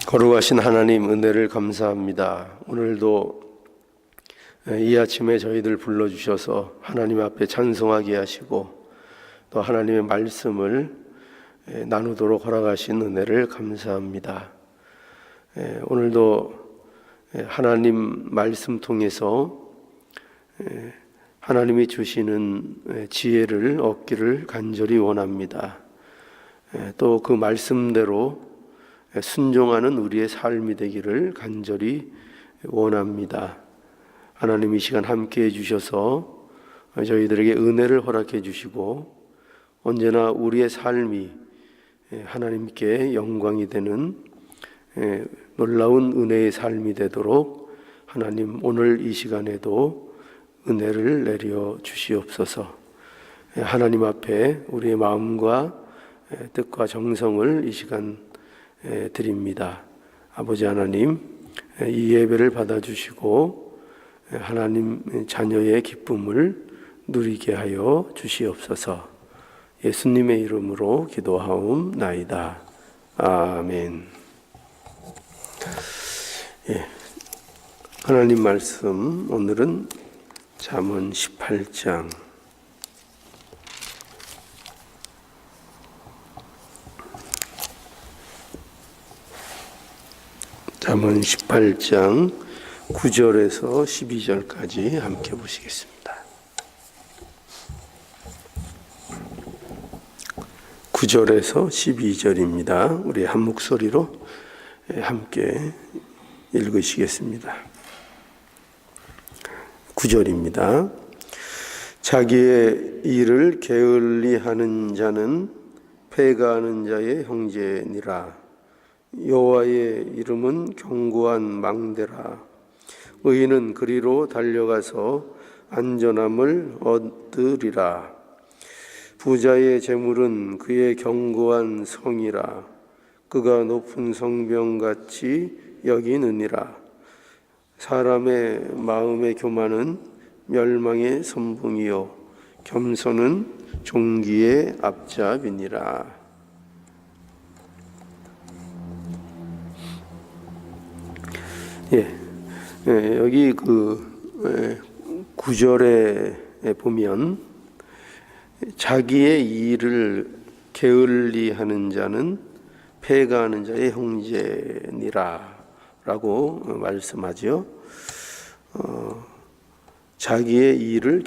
거룩하신 하나님, 은혜를 감사합니다. 오늘도 이 아침에 저희들 불러주셔서 하나님 앞에 찬송하게 하시고 또 하나님의 말씀을 나누도록 허락하신 은혜를 감사합니다. 오늘도 하나님 말씀 통해서 하나님이 주시는 지혜를 얻기를 간절히 원합니다. 또 그 말씀대로 순종하는 우리의 삶이 되기를 간절히 원합니다. 하나님 이 시간 함께 해주셔서 저희들에게 은혜를 허락해 주시고 언제나 우리의 삶이 하나님께 영광이 되는 놀라운 은혜의 삶이 되도록 하나님 오늘 이 시간에도 은혜를 내려 주시옵소서. 하나님 앞에 우리의 마음과 뜻과 정성을 이 시간 드립니다. 아버지 하나님, 이 예배를 받아주시고 하나님 자녀의 기쁨을 누리게 하여 주시옵소서. 예수님의 이름으로 기도하옵나이다. 아멘. 하나님 말씀, 오늘은 잠언 18장 잠언 18장 9절에서 12절까지 함께 보시겠습니다. 9절에서 12절입니다. 우리 한 목소리로 함께 읽으시겠습니다. 9절입니다. 자기의 일을 게을리하는 자는 패가하는 자의 형제니라. 여호와의 이름은 견고한 망대라. 의인은 그리로 달려가서 안전함을 얻으리라. 부자의 재물은 그의 견고한 성이라. 그가 높은 성벽같이 여기느니라. 사람의 마음의 교만은 멸망의 선봉이요 겸손은 존귀의 앞잡이니라. 여기 그 9절에 보면 자기의 일을 게을리하는 자는 패가하는 자의 형제니라 라고 말씀하죠. 자기의 일을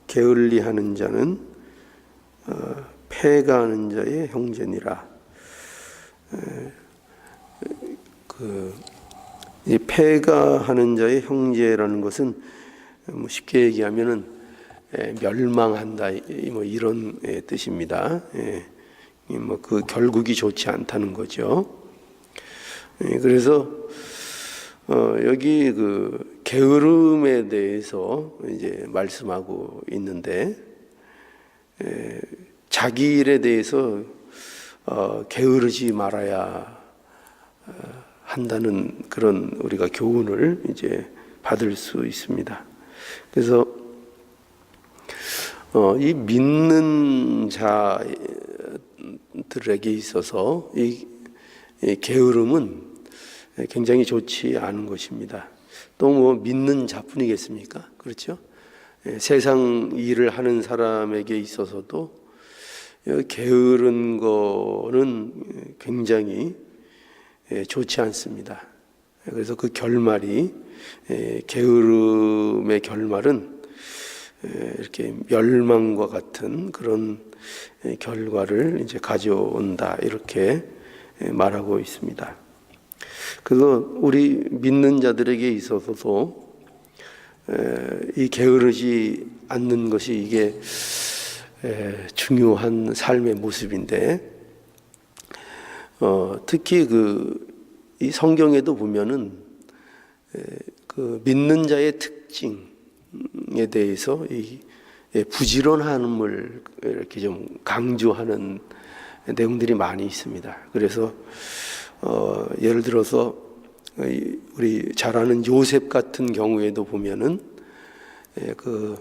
게을리하는 자는 패가하는 자의 형제니라. 이 패가하는 자의 형제라는 것은 쉽게 얘기하면은 멸망한다 뭐 이런 뜻입니다. 뭐 그 결국이 좋지 않다는 거죠. 그래서 여기 그 게으름에 대해서 이제 말씀하고 있는데 자기 일에 대해서 게으르지 말아야 한다는 그런 우리가 교훈을 이제 받을 수 있습니다. 그래서 이 믿는 자들에게 있어서 이 게으름은 굉장히 좋지 않은 것입니다. 또 뭐 믿는 자뿐이겠습니까? 그렇죠? 세상 일을 하는 사람에게 있어서도 게으른 거는 굉장히 좋지 않습니다. 그래서 그 결말이 게으름의 결말은 이렇게 멸망과 같은 그런 결과를 이제 가져온다 이렇게 말하고 있습니다. 그거 우리 믿는 자들에게 있어서도 이 게으르지 않는 것이 이게 중요한 삶의 모습인데 특히 이 성경에도 보면은 그 믿는 자의 특징에 대해서 이 부지런함을 이렇게 좀 강조하는 내용들이 많이 있습니다. 그래서 예를 들어서 우리 잘 아는 요셉 같은 경우에도 보면은 그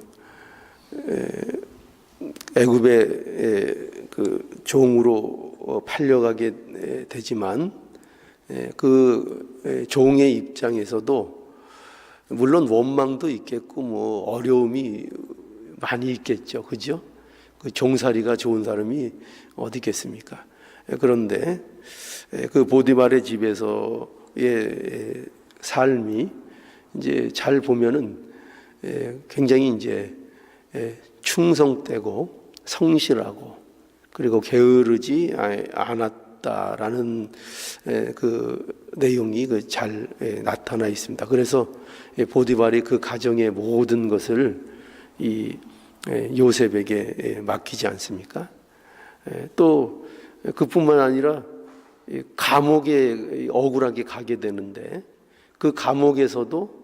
애굽의 그 종으로 팔려가게 되지만 그 종의 입장에서도 물론 원망도 있겠고 뭐 어려움이 많이 있겠죠, 그죠? 그 종살이가 좋은 사람이 어디 있겠습니까? 그런데 그 보디발의 집에서의 삶이 이제 잘 보면은 굉장히 이제 충성되고 성실하고 그리고 게으르지 않았다라는 그 내용이 잘 나타나 있습니다. 그래서 보디발이 그 가정의 모든 것을 이 요셉에게 맡기지 않습니까? 또 그뿐만 아니라 감옥에 억울하게 가게 되는데 그 감옥에서도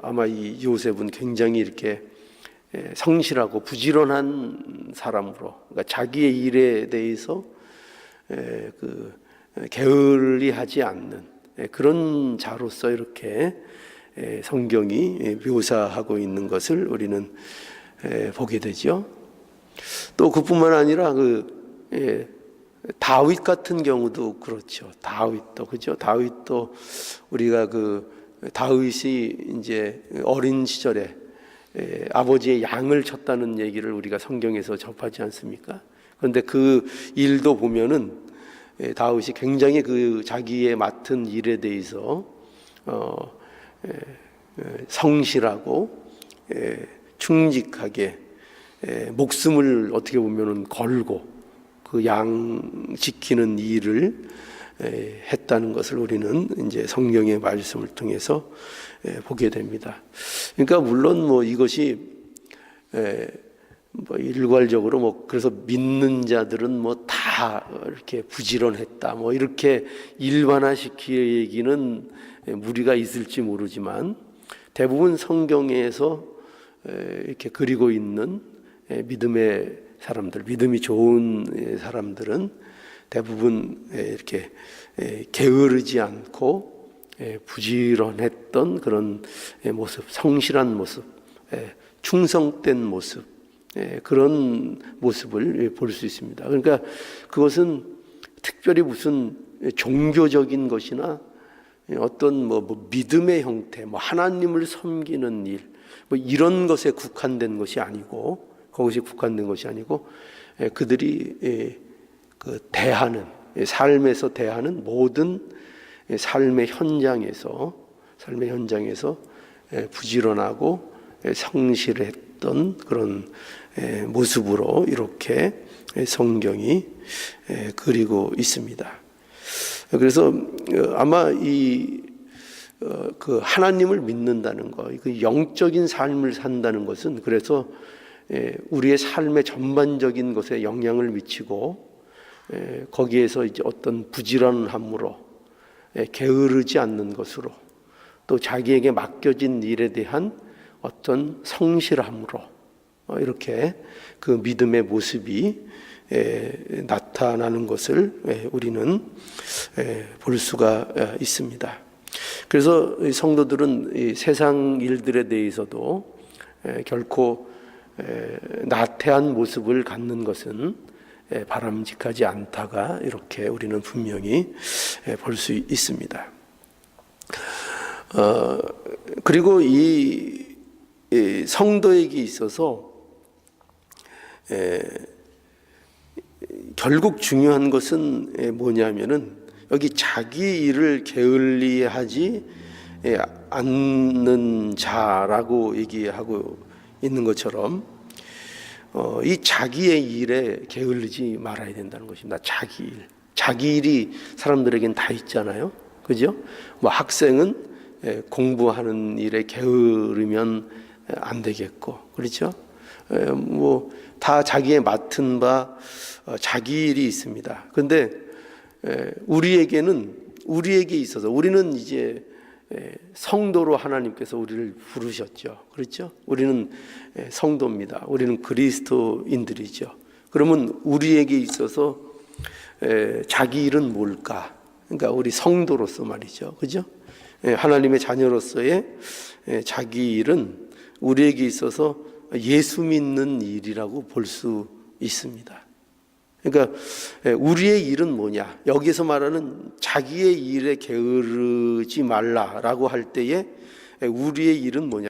아마 이 요셉은 굉장히 이렇게 성실하고 부지런한 사람으로, 그러니까 자기의 일에 대해서 그 게을리하지 않는 그런 자로서 이렇게 성경이 묘사하고 있는 것을 우리는 보게 되죠. 또 그뿐만 아니라 다윗 같은 경우도 그렇죠. 다윗도 그죠. 다윗도 우리가 다윗이 이제 어린 시절에 아버지의 양을 쳤다는 얘기를 우리가 성경에서 접하지 않습니까? 그런데 그 일도 보면은 다윗이 굉장히 자기의 맡은 일에 대해서 성실하고 충직하게 목숨을 어떻게 보면은 걸고 그 양 지키는 일을 했다는 것을 우리는 이제 성경의 말씀을 통해서 보게 됩니다. 그러니까 물론 뭐 이것이 뭐 일괄적으로 그래서 믿는 자들은 뭐 다 이렇게 부지런했다 뭐 이렇게 일반화시키기는 무리가 있을지 모르지만 대부분 성경에서 이렇게 그리고 있는 믿음의 사람들, 믿음이 좋은 사람들은 대부분 이렇게 게으르지 않고 부지런했던 그런 모습, 성실한 모습, 충성된 모습, 그런 모습을 볼 수 있습니다. 그러니까 그것은 특별히 무슨 종교적인 것이나 어떤 믿음의 형태, 하나님을 섬기는 일, 이런 것에 국한된 것이 아니고, 그것이 국한된 것이 아니고, 그들이 대하는 삶에서 대하는 모든 삶의 현장에서 부지런하고 성실했던 그런 모습으로 이렇게 성경이 그리고 있습니다. 그래서 아마 그 하나님을 믿는다는 것, 그 영적인 삶을 산다는 것은 그래서 우리의 삶의 전반적인 것에 영향을 미치고 거기에서 이제 어떤 부지런함으로 게으르지 않는 것으로 또 자기에게 맡겨진 일에 대한 어떤 성실함으로 이렇게 그 믿음의 모습이 나타나는 것을 우리는 볼 수가 있습니다. 그래서 성도들은 이 세상 일들에 대해서도 결코 나태한 모습을 갖는 것은 바람직하지 않다가 이렇게 우리는 분명히 볼 수 있습니다. 그리고 이 성도에게 있어서 결국 중요한 것은 뭐냐면은 여기 자기 일을 게을리하지 않는 자라고 얘기하고 있는 것처럼 이 자기의 일에 게을리지 말아야 된다는 것입니다. 자기 일이 사람들에겐 다 있잖아요, 그죠? 학생은 공부하는 일에 게으르면 안 되겠고, 그렇죠? 다 자기의 맡은 바 자기 일이 있습니다. 그런데 우리에게 있어서 우리는 이제 성도로 하나님께서 우리를 부르셨죠. 그렇죠? 우리는 성도입니다. 우리는 그리스도인들이죠. 그러면 우리에게 있어서 자기 일은 뭘까? 그러니까 우리 성도로서 말이죠. 그죠? 하나님의 자녀로서의 자기 일은 우리에게 있어서 예수 믿는 일이라고 볼 수 있습니다. 그러니까 우리의 일은 뭐냐? 여기서 말하는 자기의 일에 게으르지 말라라고 할 때에 우리의 일은 뭐냐?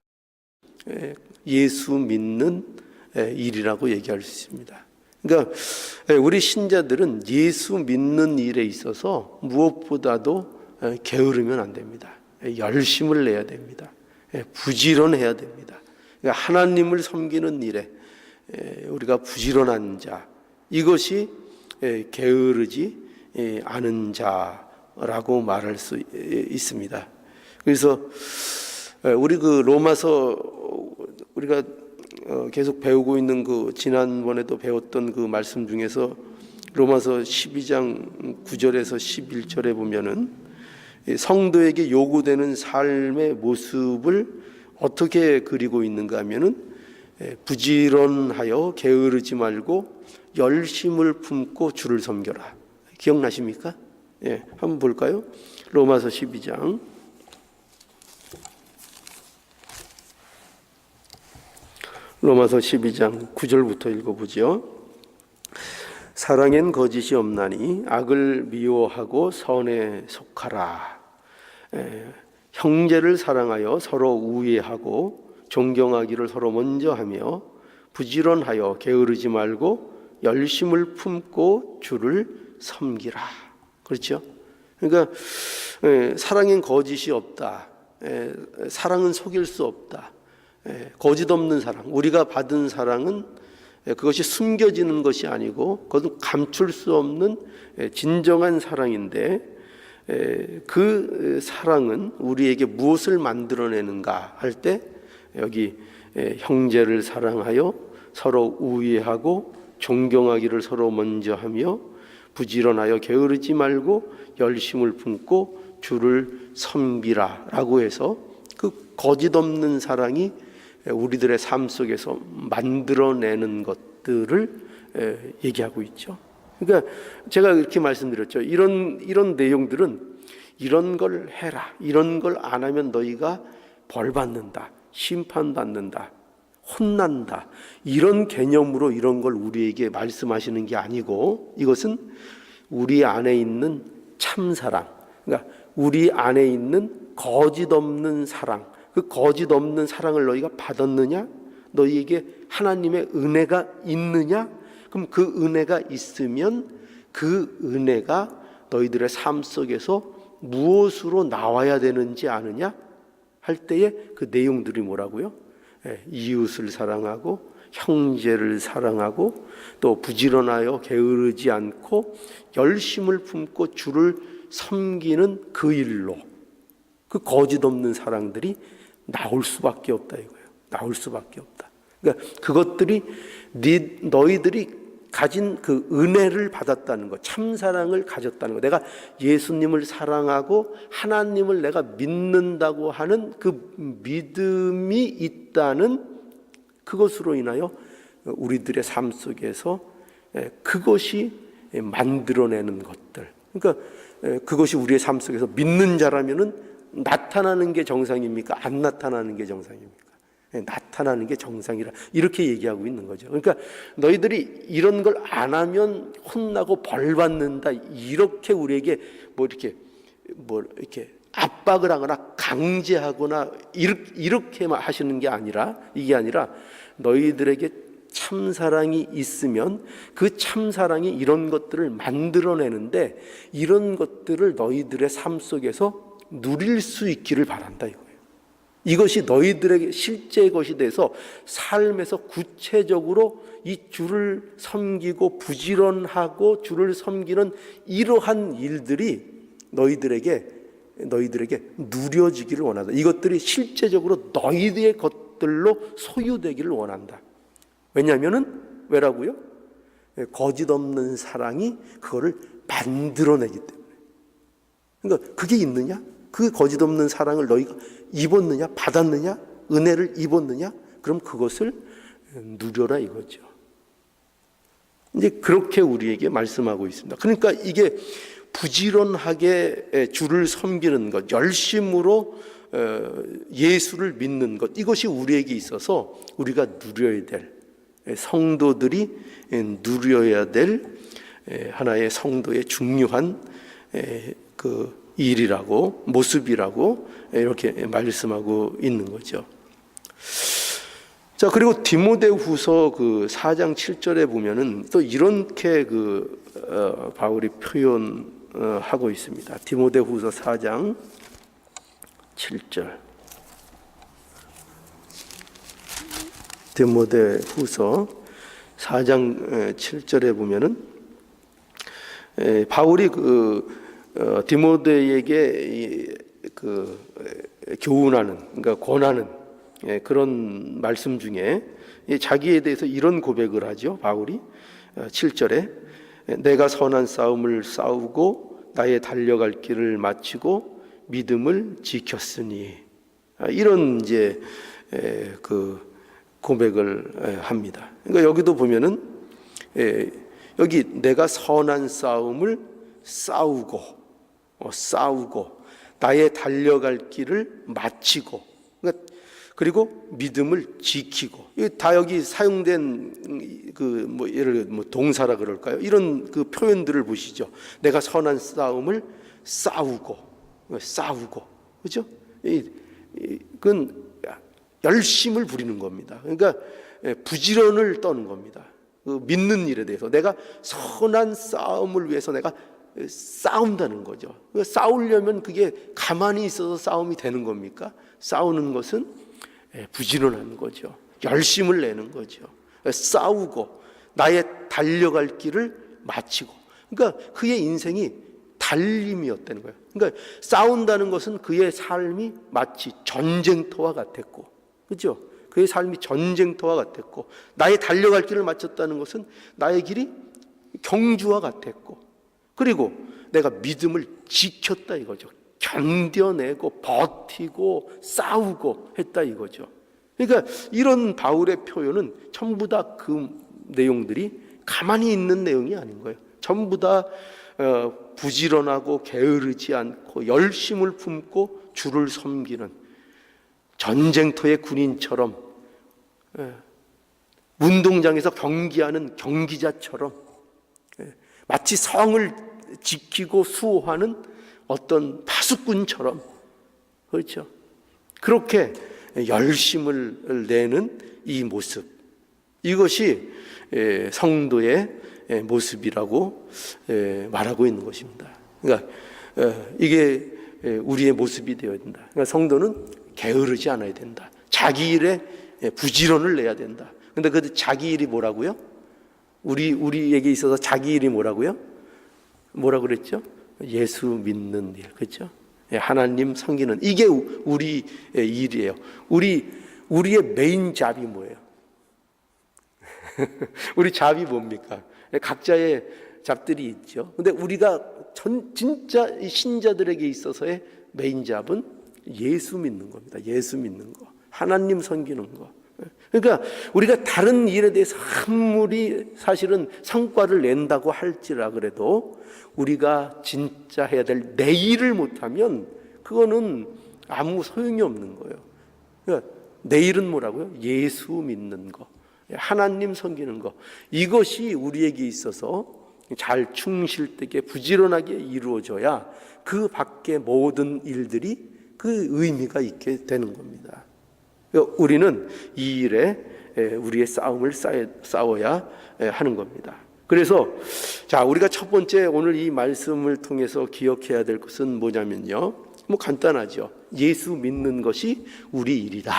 예수 믿는 일이라고 얘기할 수 있습니다. 그러니까 우리 신자들은 예수 믿는 일에 있어서 무엇보다도 게으르면 안 됩니다. 열심을 내야 됩니다. 부지런해야 됩니다. 그러니까 하나님을 섬기는 일에 우리가 부지런한 자, 이것이 게으르지 않은 자라고 말할 수 있습니다. 그래서 우리 그 로마서 우리가 계속 배우고 있는 그 지난번에도 배웠던 그 말씀 중에서 로마서 12장 9절에서 11절에 보면은 성도에게 요구되는 삶의 모습을 어떻게 그리고 있는가 하면은 부지런하여 게으르지 말고 열심을 품고 주를 섬겨라. 기억나십니까? 예, 한번 볼까요? 로마서 12장 로마서 12장 9절부터 읽어보죠. 사랑엔 거짓이 없나니 악을 미워하고 선에 속하라. 형제를 사랑하여 서로 우애하고 존경하기를 서로 먼저 하며 부지런하여 게으르지 말고 열심을 품고 주를 섬기라. 그렇죠? 그러니까 사랑엔 거짓이 없다. 사랑은 속일 수 없다. 거짓 없는 사랑, 우리가 받은 사랑은 그것이 숨겨지는 것이 아니고 그것은 감출 수 없는 진정한 사랑인데, 그 사랑은 우리에게 무엇을 만들어내는가 할 때 여기 형제를 사랑하여 서로 우애하고 존경하기를 서로 먼저 하며 부지런하여 게으르지 말고 열심을 품고 주를 섬기라 라고 해서 그 거짓 없는 사랑이 우리들의 삶 속에서 만들어내는 것들을 얘기하고 있죠. 그러니까 제가 이렇게 말씀드렸죠. 이런 내용들은 이런 걸 해라, 이런 걸 안 하면 너희가 벌 받는다, 심판받는다, 혼난다, 이런 개념으로 이런 걸 우리에게 말씀하시는 게 아니고, 이것은 우리 안에 있는 참사랑, 그러니까 우리 안에 있는 거짓 없는 사랑, 그 거짓 없는 사랑을 너희가 받았느냐? 너희에게 하나님의 은혜가 있느냐? 그럼 그 은혜가 있으면 그 은혜가 너희들의 삶 속에서 무엇으로 나와야 되는지 아느냐? 할 때에 그 내용들이 뭐라고요? 이웃을 사랑하고 형제를 사랑하고 또 부지런하여 게으르지 않고 열심을 품고 주를 섬기는 그 일로 그 거짓 없는 사랑들이 나올 수밖에 없다 이거예요. 나올 수밖에 없다. 그러니까 그것들이 너희들이 가진 그 은혜를 받았다는 것, 참사랑을 가졌다는 것, 내가 예수님을 사랑하고 하나님을 내가 믿는다고 하는 그 믿음이 있다는 그것으로 인하여 우리들의 삶 속에서 그것이 만들어내는 것들, 그러니까 그것이 우리의 삶 속에서 믿는 자라면은 나타나는 게 정상입니까? 안 나타나는 게 정상입니까? 나타나는 게 정상이라 이렇게 얘기하고 있는 거죠. 그러니까 너희들이 이런 걸 안 하면 혼나고 벌 받는다, 이렇게 우리에게 뭐 이렇게 압박을 하거나 강제하거나 이렇게 하시는 게 아니라, 이게 아니라 너희들에게 참사랑이 있으면 그 참사랑이 이런 것들을 만들어내는데, 이런 것들을 너희들의 삶 속에서 누릴 수 있기를 바란다 이거예요. 이것이 너희들에게 실제 것이 돼서 삶에서 구체적으로 이 주를 섬기고 부지런하고 주를 섬기는 이러한 일들이 너희들에게 누려지기를 원한다. 이것들이 실제적으로 너희들의 것들로 소유되기를 원한다. 왜냐면은 거짓 없는 사랑이 그거를 만들어내기 때문에. 그러니까 그게 있느냐? 그 거짓 없는 사랑을 너희가 입었느냐? 받았느냐? 은혜를 입었느냐? 그럼 그것을 누려라 이거죠. 이제 그렇게 우리에게 말씀하고 있습니다. 그러니까 이게 부지런하게 주를 섬기는 것, 열심으로 예수를 믿는 것, 이것이 우리에게 있어서 우리가 누려야 될, 성도들이 누려야 될 하나의 성도의 중요한 그 일이라고, 모습이라고 이렇게 말씀하고 있는 거죠. 자, 그리고 디모데후서 그 4장 7절에 보면은 또 이렇게 바울이 표현하고 있습니다. 디모데후서 4장 7절. 디모데후서 4장 7절에 보면은 바울이 디모데에게 교훈하는, 그러니까 권하는 그런 말씀 중에 자기에 대해서 이런 고백을 하죠. 바울이 7절에 내가 선한 싸움을 싸우고 나의 달려갈 길을 마치고 믿음을 지켰으니, 이런 이제 그 고백을 합니다. 그러니까 여기도 보면은 여기 내가 선한 싸움을 싸우고 나의 달려갈 길을 마치고, 그러니까 그리고 믿음을 지키고, 다 여기 사용된 예를 들어 동사라 그럴까요? 이런 그 표현들을 보시죠. 내가 선한 싸움을 싸우고, 그렇죠? 그건 열심을 부리는 겁니다. 그러니까 부지런을 떠는 겁니다. 믿는 일에 대해서 내가 선한 싸움을 위해서 내가 싸운다는 거죠. 싸우려면 그게 가만히 있어서 싸움이 되는 겁니까? 싸우는 것은 부지런한 거죠. 열심을 내는 거죠. 싸우고 나의 달려갈 길을 마치고, 그러니까 그의 인생이 달림이었다는 거예요. 그러니까 싸운다는 것은 그의 삶이 마치 전쟁터와 같았고, 그렇죠? 그의 삶이 전쟁터와 같았고, 나의 달려갈 길을 마쳤다는 것은 나의 길이 경주와 같았고, 그리고 내가 믿음을 지켰다 이거죠. 견뎌내고 버티고 싸우고 했다 이거죠. 그러니까 이런 바울의 표현은 전부 다 그 내용들이 가만히 있는 내용이 아닌 거예요. 전부 다 부지런하고 게으르지 않고 열심을 품고 주를 섬기는 전쟁터의 군인처럼, 운동장에서 경기하는 경기자처럼, 마치 성을 지키고 수호하는 어떤 파수꾼처럼, 그렇죠? 그렇게 열심을 내는 이 모습, 이것이 성도의 모습이라고 말하고 있는 것입니다. 그러니까 이게 우리의 모습이 되어야 된다. 그러니까 성도는 게으르지 않아야 된다. 자기 일에 부지런을 내야 된다. 근데 그 자기 일이 뭐라고요? 우리에게 있어서 자기 일이 뭐라고요? 뭐라고 그랬죠? 예수 믿는 일, 그렇죠? 하나님 섬기는, 이게 우리의 일이에요. 우리의 메인 잡이 뭐예요? 우리 잡이 뭡니까? 각자의 잡들이 있죠. 근데 우리가 진짜 신자들에게 있어서의 메인 잡은 예수 믿는 겁니다. 예수 믿는 거, 하나님 섬기는 거. 그러니까 우리가 다른 일에 대해서 아무리 사실은 성과를 낸다고 할지라 그래도 우리가 진짜 해야 될 내 일을 못하면 그거는 아무 소용이 없는 거예요. 그러니까 내 일은 뭐라고요? 예수 믿는 거, 하나님 섬기는 거, 이것이 우리에게 있어서 잘 충실되게 부지런하게 이루어져야 그 밖의 모든 일들이 그 의미가 있게 되는 겁니다. 우리는 이 일에 우리의 싸움을 싸워야 하는 겁니다. 그래서 자, 우리가 첫 번째 오늘 이 말씀을 통해서 기억해야 될 것은 뭐냐면요, 뭐 간단하죠. 예수 믿는 것이 우리 일이다.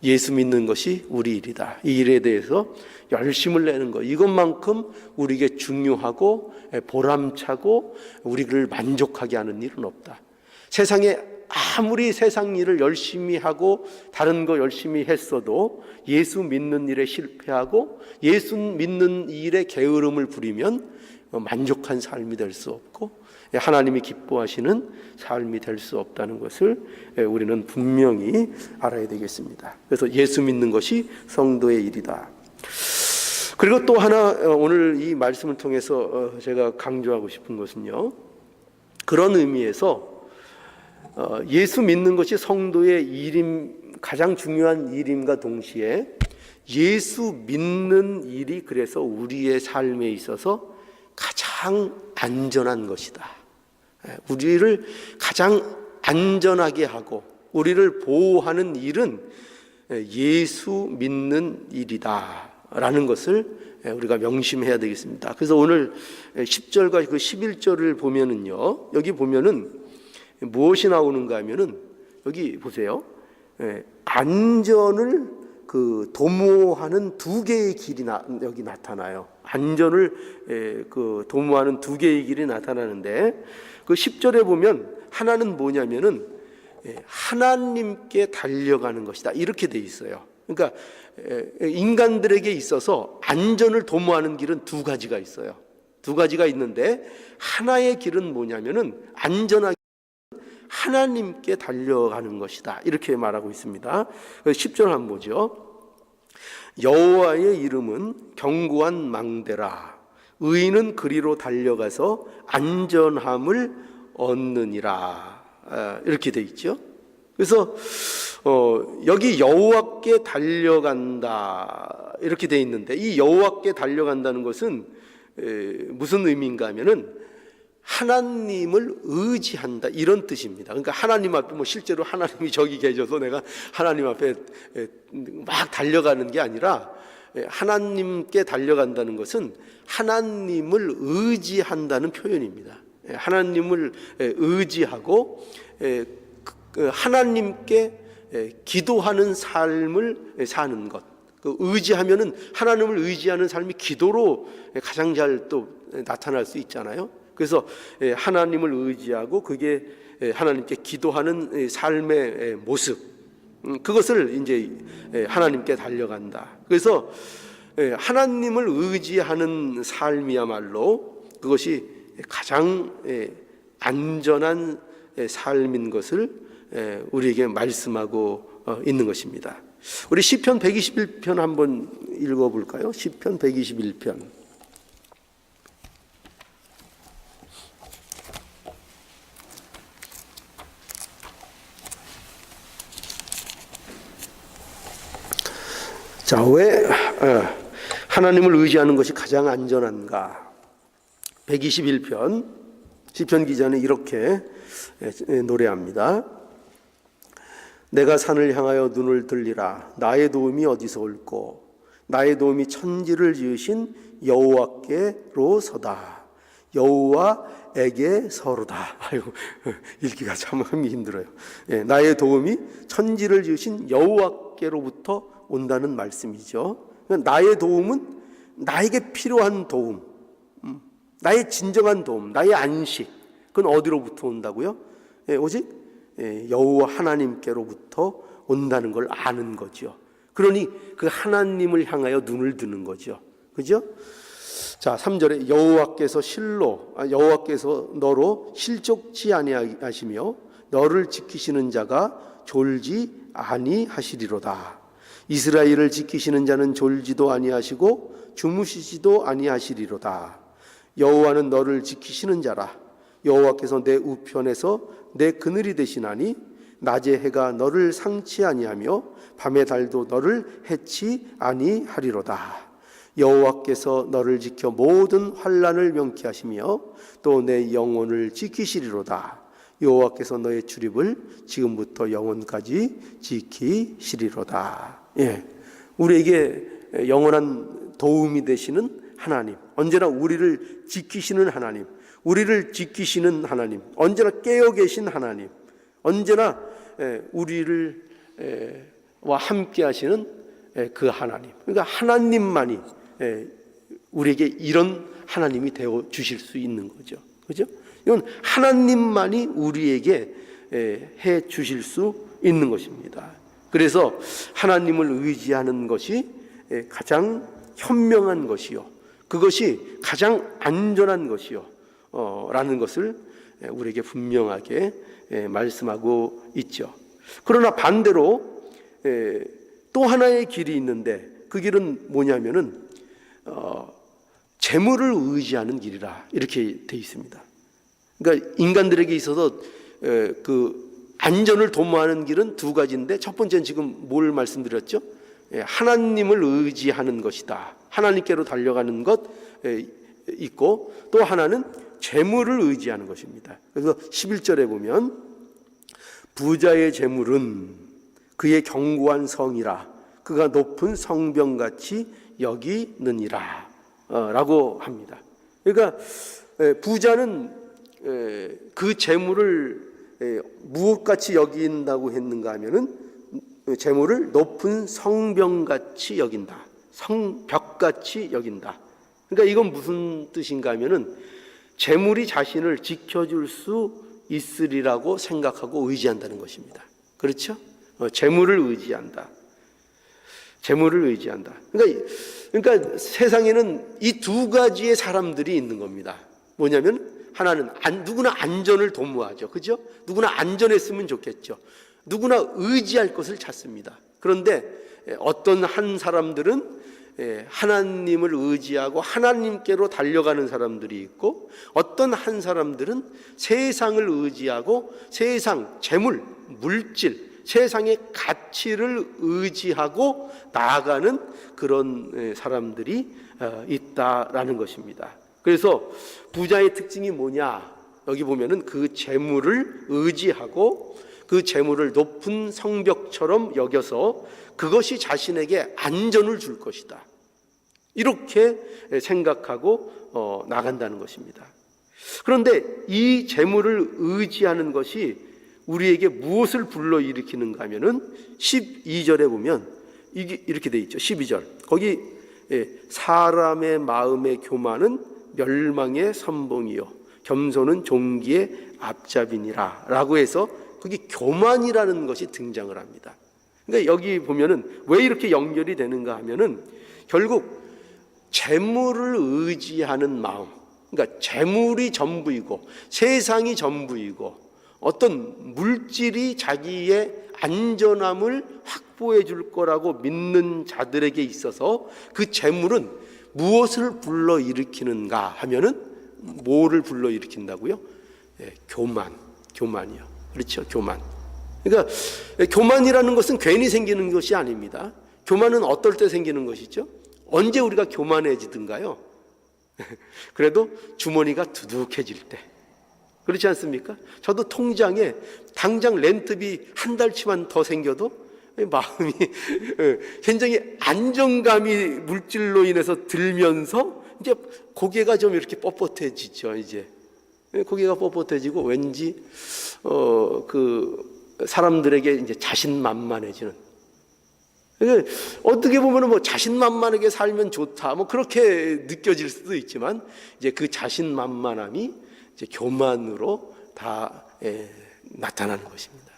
예수 믿는 것이 우리 일이다. 이 일에 대해서 열심을 내는 것, 이것만큼 우리에게 중요하고 보람차고 우리를 만족하게 하는 일은 없다. 세상에 아무리 세상 일을 열심히 하고 다른 거 열심히 했어도 예수 믿는 일에 실패하고 예수 믿는 일에 게으름을 부리면 만족한 삶이 될 수 없고 하나님이 기뻐하시는 삶이 될 수 없다는 것을 우리는 분명히 알아야 되겠습니다. 그래서 예수 믿는 것이 성도의 일이다. 그리고 또 하나 오늘 이 말씀을 통해서 제가 강조하고 싶은 것은요, 그런 의미에서 예수 믿는 것이 성도의 일임, 가장 중요한 일임과 동시에 예수 믿는 일이 그래서 우리의 삶에 있어서 가장 안전한 것이다. 우리를 가장 안전하게 하고 우리를 보호하는 일은 예수 믿는 일이다라는 것을 우리가 명심해야 되겠습니다. 그래서 오늘 10절과 그 11절을 보면은요, 여기 보면은 무엇이 나오는가 하면은 여기 보세요. 안전을 그 도모하는 두 개의 길이 여기 나타나요. 안전을 그 도모하는 두 개의 길이 나타나는데, 그 10절에 보면 하나는 뭐냐면은 하나님께 달려가는 것이다, 이렇게 돼 있어요. 그러니까 인간들에게 있어서 안전을 도모하는 길은 두 가지가 있어요. 두 가지가 있는데, 하나의 길은 뭐냐면은 안전하게 하나님께 달려가는 것이다, 이렇게 말하고 있습니다. 10절 한번 보죠. 여호와의 이름은 견고한 망대라. 의인은 그리로 달려가서 안전함을 얻느니라. 이렇게 돼 있죠. 그래서 여기 여호와께 달려간다 이렇게 돼 있는데, 이 여호와께 달려간다는 것은 무슨 의미인가 하면은 하나님을 의지한다, 이런 뜻입니다. 그러니까 하나님 앞에 실제로 하나님이 저기 계셔서 내가 하나님 앞에 막 달려가는 게 아니라, 하나님께 달려간다는 것은 하나님을 의지한다는 표현입니다. 하나님을 의지하고 하나님께 기도하는 삶을 사는 것. 의지하면은 하나님을 의지하는 삶이 기도로 가장 잘 또 나타날 수 있잖아요. 그래서 하나님을 의지하고 그게 하나님께 기도하는 삶의 모습, 그것을 이제 하나님께 달려간다. 그래서 하나님을 의지하는 삶이야말로 그것이 가장 안전한 삶인 것을 우리에게 말씀하고 있는 것입니다. 우리 시편 121편 한번 읽어볼까요? 시편 121편. 자, 왜 하나님을 의지하는 것이 가장 안전한가? 121편 시편 기자는 이렇게 노래합니다. 내가 산을 향하여 눈을 들리라. 나의 도움이 어디서 올꼬? 나의 도움이 천지를 지으신 여호와께로서다. 여호와에게 서로다. 아이고, 읽기가 참 하기 힘들어요. 나의 도움이 천지를 지으신 여호와께로부터 온다는 말씀이죠. 나의 도움은 나에게 필요한 도움, 나의 진정한 도움, 나의 안식, 그건 어디로부터 온다고요? 오직 여호와 하나님께로부터 온다는 걸 아는 거죠. 그러니 그 하나님을 향하여 눈을 드는 거죠. 그죠? 자, 3절에 여호와께서 너로 실족치 아니하시며 너를 지키시는 자가 졸지 아니하시리로다. 이스라엘을 지키시는 자는 졸지도 아니하시고 주무시지도 아니하시리로다. 여호와는 너를 지키시는 자라. 여호와께서 내 우편에서 내 그늘이 되시나니 낮의 해가 너를 상치 아니하며 밤의 달도 너를 해치 아니하리로다. 여호와께서 너를 지켜 모든 환난을 명쾌하시며 또 내 영혼을 지키시리로다. 여호와께서 너의 출입을 지금부터 영원까지 지키시리로다. 우리에게 영원한 도움이 되시는 하나님, 언제나 우리를 지키시는 하나님, 우리를 지키시는 하나님, 언제나 깨어 계신 하나님, 언제나 우리를 와 함께 하시는 그 하나님. 그러니까 하나님만이 우리에게 이런 하나님이 되어 주실 수 있는 거죠. 그죠? 이건 하나님만이 우리에게 해 주실 수 있는 것입니다. 그래서 하나님을 의지하는 것이 가장 현명한 것이요, 그것이 가장 안전한 것이요 라는 것을 우리에게 분명하게 말씀하고 있죠. 그러나 반대로 또 하나의 길이 있는데, 그 길은 뭐냐면은 재물을 의지하는 길이라 이렇게 돼 있습니다. 그러니까 인간들에게 있어서 그 안전을 도모하는 길은 두 가지인데, 첫 번째는 지금 뭘 말씀드렸죠? 하나님을 의지하는 것이다. 하나님께로 달려가는 것, 있고 또 하나는 재물을 의지하는 것입니다. 그래서 11절에 보면 부자의 재물은 그의 견고한 성이라 그가 높은 성벽같이 여기느니라 라고 합니다. 그러니까 부자는 그 재물을 무엇같이 여긴다고 했는가 하면은 재물을 높은 성벽같이 여긴다. 성벽같이 여긴다. 그러니까 이건 무슨 뜻인가 하면은 재물이 자신을 지켜줄 수 있으리라고 생각하고 의지한다는 것입니다. 그렇죠? 재물을 의지한다. 재물을 의지한다. 그러니까 세상에는 이 두 가지의 사람들이 있는 겁니다. 뭐냐면 하나는 누구나 안전을 도모하죠. 그죠? 누구나 안전했으면 좋겠죠. 누구나 의지할 것을 찾습니다. 그런데 어떤 한 사람들은 하나님을 의지하고 하나님께로 달려가는 사람들이 있고 어떤 한 사람들은 세상을 의지하고 세상, 재물, 물질, 세상의 가치를 의지하고 나아가는 그런 사람들이 있다라는 것입니다. 그래서 부자의 특징이 뭐냐? 여기 보면은 그 재물을 의지하고 그 재물을 높은 성벽처럼 여겨서 그것이 자신에게 안전을 줄 것이다. 이렇게 생각하고 나간다는 것입니다. 그런데 이 재물을 의지하는 것이 우리에게 무엇을 불러일으키는가 하면은 12절에 보면 이게 이렇게 돼 있죠. 12절. 거기 사람의 마음의 교만은 멸망의 선봉이요 겸손은 종기의 앞잡이니라 라고 해서 거기 교만이라는 것이 등장을 합니다. 그러니까 여기 보면은 왜 이렇게 연결이 되는가 하면은 결국 재물을 의지하는 마음, 그러니까 재물이 전부이고 세상이 전부이고 어떤 물질이 자기의 안전함을 확보해 줄 거라고 믿는 자들에게 있어서 그 재물은 무엇을 불러일으키는가 하면은 뭐를 불러일으킨다고요? 교만이요. 그렇죠. 교만. 그러니까 교만이라는 것은 괜히 생기는 것이 아닙니다. 교만은 어떨 때 생기는 것이죠? 언제 우리가 교만해지든가요? 그래도 주머니가 두둑해질 때. 그렇지 않습니까? 저도 통장에 당장 렌트비 한 달치만 더 생겨도 마음이 굉장히 안정감이 물질로 인해서 들면서 이제 고개가 좀 이렇게 뻣뻣해지죠. 이제 고개가 뻣뻣해지고 왠지 그 사람들에게 이제 자신만만해지는. 어떻게 보면 뭐 자신만만하게 살면 좋다, 뭐 그렇게 느껴질 수도 있지만 이제 그 자신만만함이 이제 교만으로 다 나타나는 것입니다.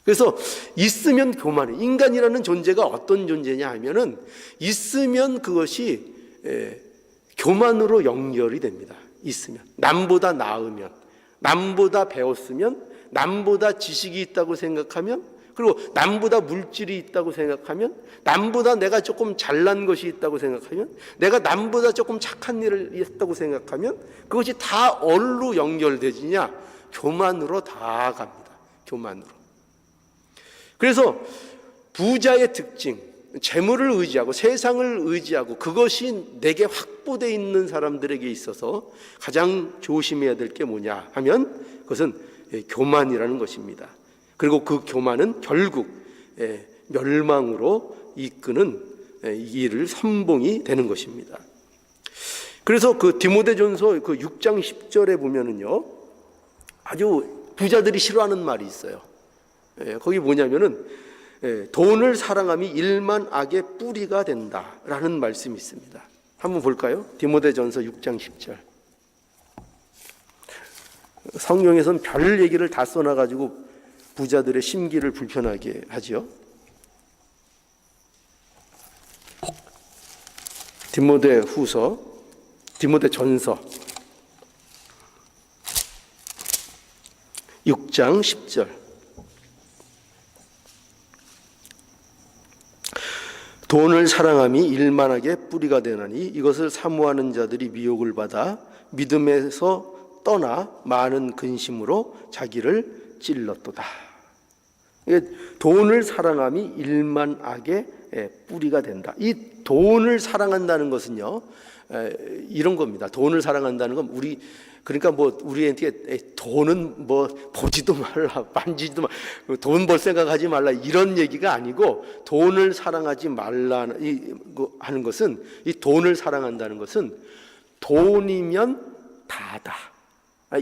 그래서 있으면 교만해. 인간이라는 존재가 어떤 존재냐 하면은 있으면 그것이 교만으로 연결이 됩니다. 있으면 남보다 나으면, 남보다 배웠으면, 남보다 지식이 있다고 생각하면, 그리고 남보다 물질이 있다고 생각하면, 남보다 내가 조금 잘난 것이 있다고 생각하면, 내가 남보다 조금 착한 일을 했다고 생각하면 그것이 다 어디로 연결되지냐? 교만으로 다 갑니다. 교만으로. 그래서 부자의 특징, 재물을 의지하고 세상을 의지하고 그것이 내게 확보되어 있는 사람들에게 있어서 가장 조심해야 될 게 뭐냐 하면 그것은 교만이라는 것입니다. 그리고 그 교만은 결국 멸망으로 이끄는 일을 선봉이 되는 것입니다. 그래서 그 디모데전서 그 6장 10절에 보면은요, 아주 부자들이 싫어하는 말이 있어요. 거기 뭐냐면은 돈을 사랑함이 일만 악의 뿌리가 된다라는 말씀이 있습니다. 한번 볼까요? 디모데전서 6장 10절. 성경에서는 별 얘기를 다 써놔가지고 부자들의 심기를 불편하게 하죠. 디모데전서 6장 10절. 돈을 사랑함이 일만하게 뿌리가 되나니 이것을 사모하는 자들이 미혹을 받아 믿음에서 떠나 많은 근심으로 자기를 찔렀도다. 돈을 사랑함이 일만하게 뿌리가 된다. 이 돈을 사랑한다는 것은요, 이런 겁니다. 돈을 사랑한다는 건 그러니까 뭐 우리한테 돈은 뭐 보지도 말라, 만지지도 말라, 돈 벌 생각하지 말라 이런 얘기가 아니고, 돈을 사랑하지 말라 하는 것은, 이 돈을 사랑한다는 것은 돈이면 다다,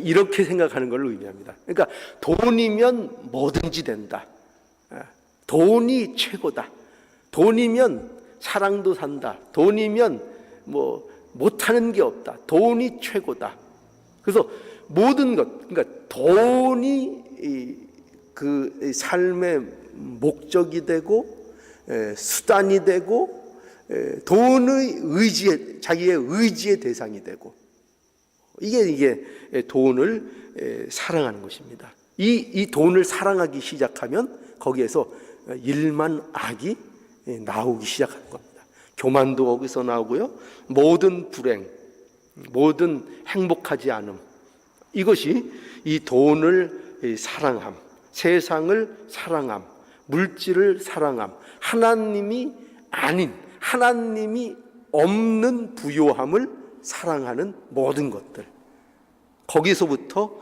이렇게 생각하는 걸 의미합니다. 그러니까 돈이면 뭐든지 된다. 돈이 최고다. 돈이면 사랑도 산다. 돈이면 뭐 못하는 게 없다. 돈이 최고다. 그래서 모든 것, 그러니까 돈이 그 삶의 목적이 되고 수단이 되고 돈의 자기의 의지의 대상이 되고, 이게 돈을 사랑하는 것입니다. 이 돈을 사랑하기 시작하면 거기에서 일만 악이 나오기 시작하는 겁니다. 교만도 거기서 나오고요. 모든 불행, 모든 행복하지 않음, 이것이 이 돈을 사랑함, 세상을 사랑함, 물질을 사랑함, 하나님이 아닌, 하나님이 없는 부요함을 사랑하는 모든 것들, 거기서부터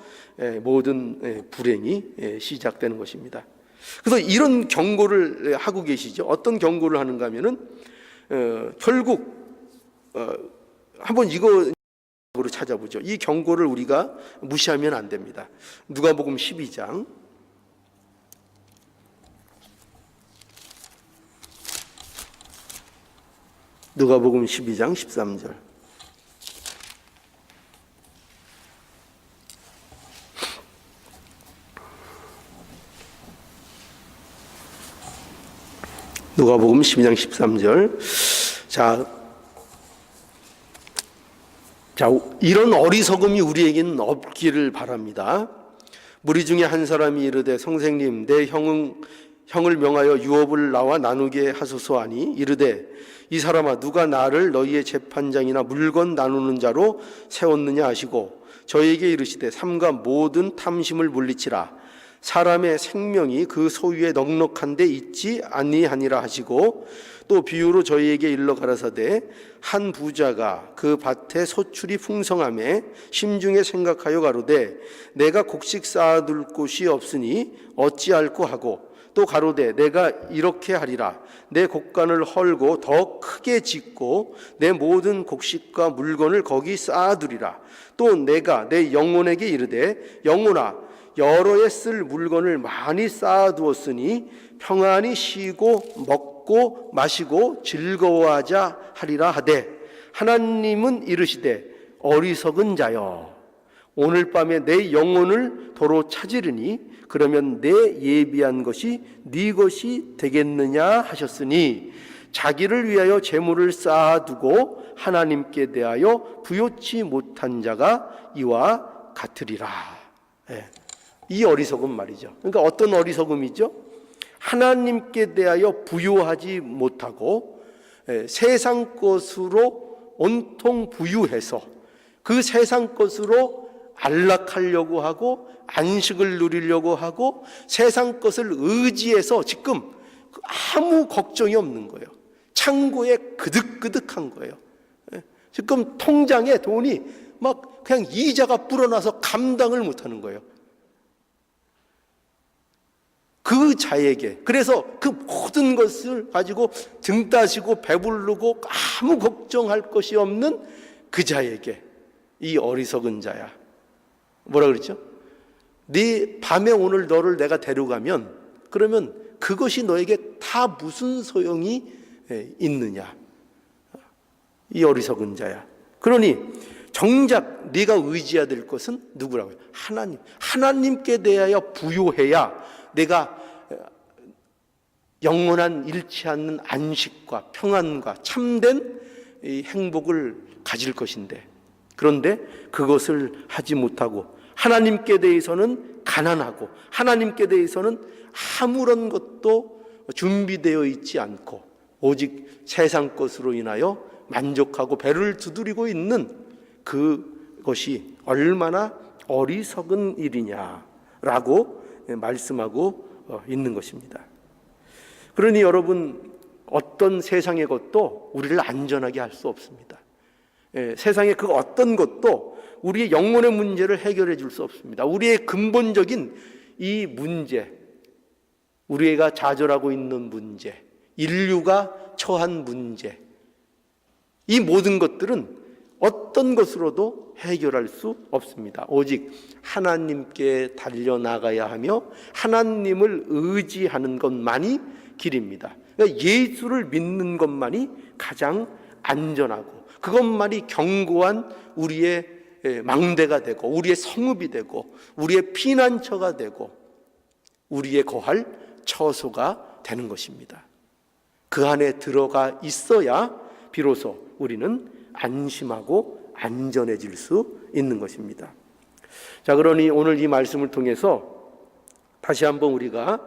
모든 불행이 시작되는 것입니다. 그래서 이런 경고를 하고 계시죠. 어떤 경고를 하는가 하면은 결국 한번 이거 찾아보죠. 이 경고를 우리가 무시하면 안 됩니다. 누가복음 12장 누가복음 12장 13절. 누가복음 12장 13절. 자, 이런 어리석음이 우리에게는 없기를 바랍니다. 무리 중에 한 사람이 이르되, 선생님, 내 형을 명하여 유업을 나와 나누게 하소서 하니, 이르되, 이 사람아, 누가 나를 너희의 재판장이나 물건 나누는 자로 세웠느냐 하시고, 저에게 이르시되, 삼가 모든 탐심을 물리치라. 사람의 생명이 그 소유에 넉넉한 데 있지 아니하니라 하시고, 또 비유로 저희에게 일러 가라사대, 한 부자가 그 밭에 소출이 풍성함에 심중에 생각하여 가로되, 내가 곡식 쌓아둘 곳이 없으니 어찌할꼬 하고, 또 가로되, 내가 이렇게 하리라. 내 곡간을 헐고 더 크게 짓고 내 모든 곡식과 물건을 거기 쌓아두리라. 또 내가 내 영혼에게 이르되, 영혼아, 여러 해 쓸 물건을 많이 쌓아두었으니 평안히 쉬고 먹고 마시고 즐거워하자 하리라 하되, 하나님은 이르시되, 어리석은 자여, 오늘 밤에 내 영혼을 도로 찾으리니 그러면 내 예비한 것이 네 것이 되겠느냐 하셨으니, 자기를 위하여 재물을 쌓아두고 하나님께 대하여 부요치 못한 자가 이와 같으리라. 이 어리석음 말이죠. 그러니까 어떤 어리석음이죠? 하나님께 대하여 부요하지 못하고 세상 것으로 온통 부유해서 그 세상 것으로 안락하려고 하고 안식을 누리려고 하고 세상 것을 의지해서 지금 아무 걱정이 없는 거예요. 창고에 그득그득한 거예요. 지금 통장에 돈이 막 그냥 이자가 불어나서 감당을 못하는 거예요. 그 자에게, 그래서 그 모든 것을 가지고 등 따시고 배부르고 아무 걱정할 것이 없는 그 자에게, 이 어리석은 자야, 뭐라 그랬죠? 네 밤에 오늘 너를 내가 데려가면, 그러면 그것이 너에게 다 무슨 소용이 있느냐? 이 어리석은 자야. 그러니 정작 네가 의지해야 될 것은 누구라고요? 하나님. 하나님께 대하여 부요해야 내가 영원한 잃지 않는 안식과 평안과 참된 이 행복을 가질 것인데, 그런데 그것을 하지 못하고 하나님께 대해서는 가난하고 하나님께 대해서는 아무런 것도 준비되어 있지 않고 오직 세상 것으로 인하여 만족하고 배를 두드리고 있는 그것이 얼마나 어리석은 일이냐라고 말씀하고 있는 것입니다. 그러니 여러분, 어떤 세상의 것도 우리를 안전하게 할 수 없습니다. 세상의 그 어떤 것도 우리의 영혼의 문제를 해결해 줄 수 없습니다. 우리의 근본적인 이 문제, 우리가 좌절하고 있는 문제, 인류가 처한 문제, 이 모든 것들은 어떤 것으로도 해결할 수 없습니다. 오직 하나님께 달려나가야 하며 하나님을 의지하는 것만이 길입니다. 그러니까 예수를 믿는 것만이 가장 안전하고 그것만이 견고한 우리의 망대가 되고 우리의 성읍이 되고 우리의 피난처가 되고 우리의 거할 처소가 되는 것입니다. 그 안에 들어가 있어야 비로소 우리는 안심하고 안전해질 수 있는 것입니다. 자, 그러니 오늘 이 말씀을 통해서 다시 한번 우리가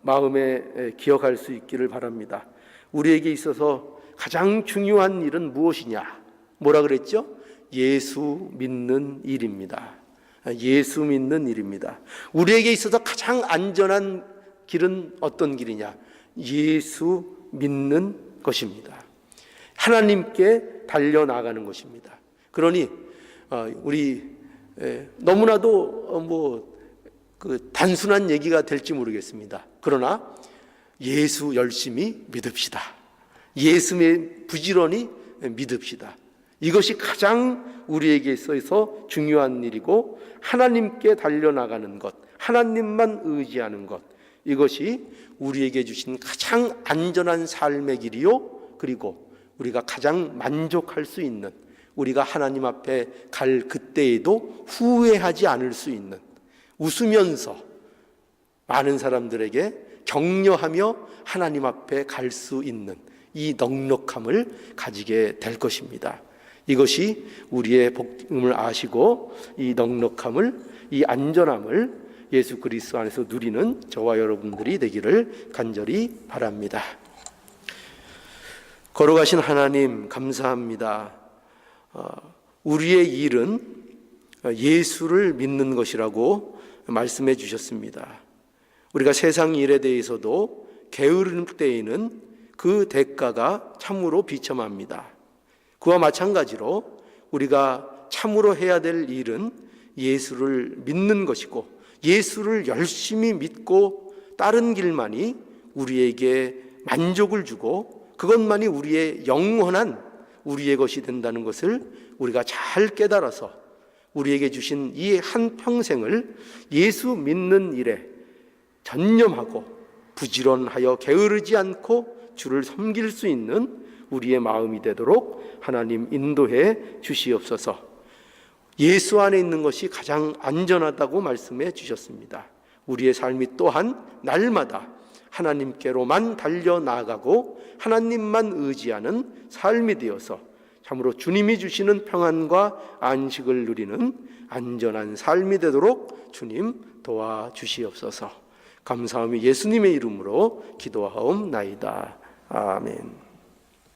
마음에 기억할 수 있기를 바랍니다. 우리에게 있어서 가장 중요한 일은 무엇이냐? 뭐라 그랬죠? 예수 믿는 일입니다. 예수 믿는 일입니다. 우리에게 있어서 가장 안전한 길은 어떤 길이냐? 예수 믿는 것입니다. 하나님께 달려나가는 것입니다. 그러니 우리 너무나도 그 단순한 얘기가 될지 모르겠습니다. 그러나 예수 열심히 믿읍시다. 예수의 부지런히 믿읍시다. 이것이 가장 우리에게 있어서 중요한 일이고 하나님께 달려나가는 것, 하나님만 의지하는 것, 이것이 우리에게 주신 가장 안전한 삶의 길이요, 그리고 우리가 가장 만족할 수 있는, 우리가 하나님 앞에 갈 그때에도 후회하지 않을 수 있는, 웃으면서 많은 사람들에게 격려하며 하나님 앞에 갈 수 있는 이 넉넉함을 가지게 될 것입니다. 이것이 우리의 복음을 아시고 이 넉넉함을, 이 안전함을 예수 그리스도 안에서 누리는 저와 여러분들이 되기를 간절히 바랍니다. 걸어가신 하나님 감사합니다. 우리의 일은 예수를 믿는 것이라고 말씀해 주셨습니다. 우리가 세상 일에 대해서도 게으를 때에는 그 대가가 참으로 비참합니다. 그와 마찬가지로 우리가 참으로 해야 될 일은 예수를 믿는 것이고 예수를 열심히 믿고 따른 길만이 우리에게 만족을 주고 그것만이 우리의 영원한 우리의 것이 된다는 것을 우리가 잘 깨달아서 우리에게 주신 이 한 평생을 예수 믿는 일에 전념하고 부지런하여 게으르지 않고 주를 섬길 수 있는 우리의 마음이 되도록 하나님 인도해 주시옵소서. 예수 안에 있는 것이 가장 안전하다고 말씀해 주셨습니다. 우리의 삶이 또한 날마다 하나님께로만 달려나가고 하나님만 의지하는 삶이 되어서 참으로 주님이 주시는 평안과 안식을 누리는 안전한 삶이 되도록 주님 도와주시옵소서. 감사하며 예수님의 이름으로 기도하옵나이다. 아멘.